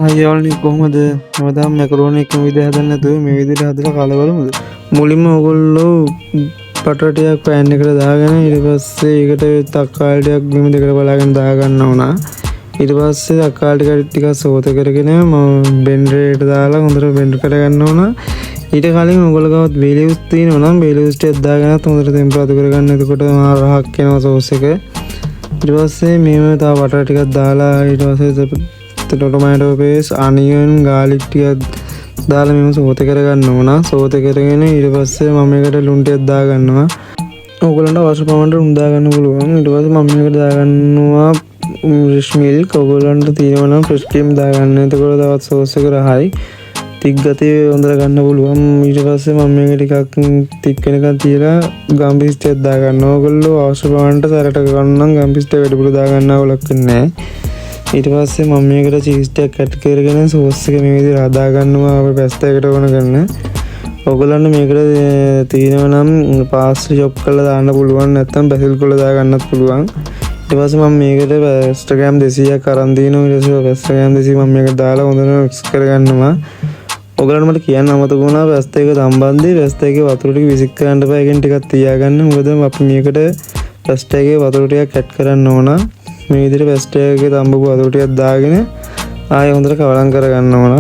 අයියාවනේ කොහොමද? හැමදාම මැකරෝනි එකම විදිහට හදන්නේ නැතුව මේ විදිහට හදලා කාලා බලමුද? මුලින්ම ඔයගොල්ලෝ බටර් ටිකක් පෑන් එකට දාගෙන ඊට පස්සේ ඒකට තක්කාලි ටිකක් බිම දෙකට බලාගෙන දා ගන්න ඕන. ඊට පස්සේ තක්කාලි ටික සෝත කරගෙන බෙන්ඩරේට දාලා හොඳට බෙන්ඩ් කරගන්න ඕන. ඊට කලින් ඔයගොල්ලෝ ගාවත් බේලියුස් තියෙනවා නම් බේලියුස් ටිකක් දාගෙනත් හොඳට තෙම්පරාදු කරගන්න. එතකොට රහක් එනවා සෝස් එක. ඊට පස්සේ මේව තව බටර් ටිකක් දාලා ඊට පස්සේ टोमेटो पेस्ट आनियन गार्लिक ටිකක් දාලා මේව සෝත කරගන්න ඕන. සෝත කරගෙන ඊට පස්සේ මම මේකට ලුණු ටිකක් දා ගන්නවා. ඔයගලන්ට අවශ්‍ය ප්‍රමාණයට ලුණු දා ගන්න පුළුවන්. ඊට පස්සේ මම මේකට දා ගන්නවා ෆ්‍රෙෂ් මිල්ක්. ඔයගලන්ට තියෙනවා නම් ෆ්‍රෙෂ් ක්‍රීම් දා ගන්න. එතකොට තවත් සෝස් එක රහයි. තික් ගතිය හොඳට ගන්න පුළුවන්. ඊට පස්සේ මම මේක ටිකක් තික් වෙනකන් තියලා ගම්බිස් ටිකක් දා ගන්නවා. ඔයගොල්ලෝ අවශ්‍ය ප්‍රමාණයට සැරට ගන්න නම් ගම්බිස් ටික වැඩිපුර දා ගන්නවා වලක් වෙන්නේ නැහැ. ඊට පස්සේ මම මේකට චීස් ටිකක් ඇඩ් කරගෙන සෝස් එක මේ විදිහට හදා ගන්නවා අපේ පැස්ටා එකට ඕන කරන. ඔයගොල්ලන්ට මේකට තියෙනවා නම් පාස්ලි චොප් කරලා දාන්න පුළුවන්, නැත්නම් බැසිල් කොළ දා ගන්නත් පුළුවන්. ඊට පස්සේ මම මේකට පැස්ටා ග්‍රෑම් 200ක් අරන් දිනවා. ඊට පස්සේ පැස්ටා ග්‍රෑම් 200 මම මේකට දාලා හොඳට මික්ස් කරගන්නවා. ඔයගොල්ලන්ට මට කියන්න අමතක වුණා පැස්ටා එක සම්බන්ධයෙන් පැස්ටා එකේ වතුර ටික විසික් කරන්න බෑ. ඒකෙන් ටිකක් තියාගන්න. මොකද අපි මේකට පැස්ටා එකේ වතුර ටිකක් ඇඩ් කරන්න ඕන. මේ විදිහට පැස්ටා එකේ තඹපු වතුර ටිකක් දාගෙන ආයෙ හොඳට කවලම් කරගන්න ඕන.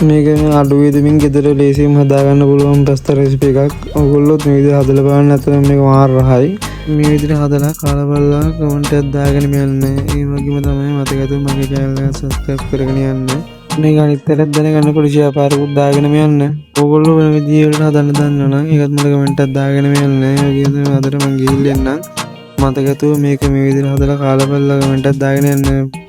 මේක අඩු වේදමින් ගෙදර ලේසියෙන් හදාගන්න පුළුවන් පැස්ටා රෙසිපි එකක්. ඔයගොල්ලොත් මේ විදිහට හදලා බලන්න. නැත්නම් මේක මාර රහයි. මේ විදිහට හදලා කාලා බලලා කමෙන්ට් එකක් දාගෙන යන්න. ඒ වගේම තමයි මතකයි මගේ channel එක subscribe කරගෙන යන්න. මේක අනිත් පැත්තට දැනගන්න පොඩි ෂෙයාර් දාගෙන යන්න. ඔයගොල්ලෝ වෙන විදිහකට හදන්න දන්නවනම් ඒකත් මට කමෙන්ට් එකක් දාගෙන යන්න. ඒ වගේම අදට මම ගිහින් එන්නම්. මතකතුව මේක මේ විදිහට හදලා කාලා බලලා කමෙන්ට් එකක් දාගෙන යන්න.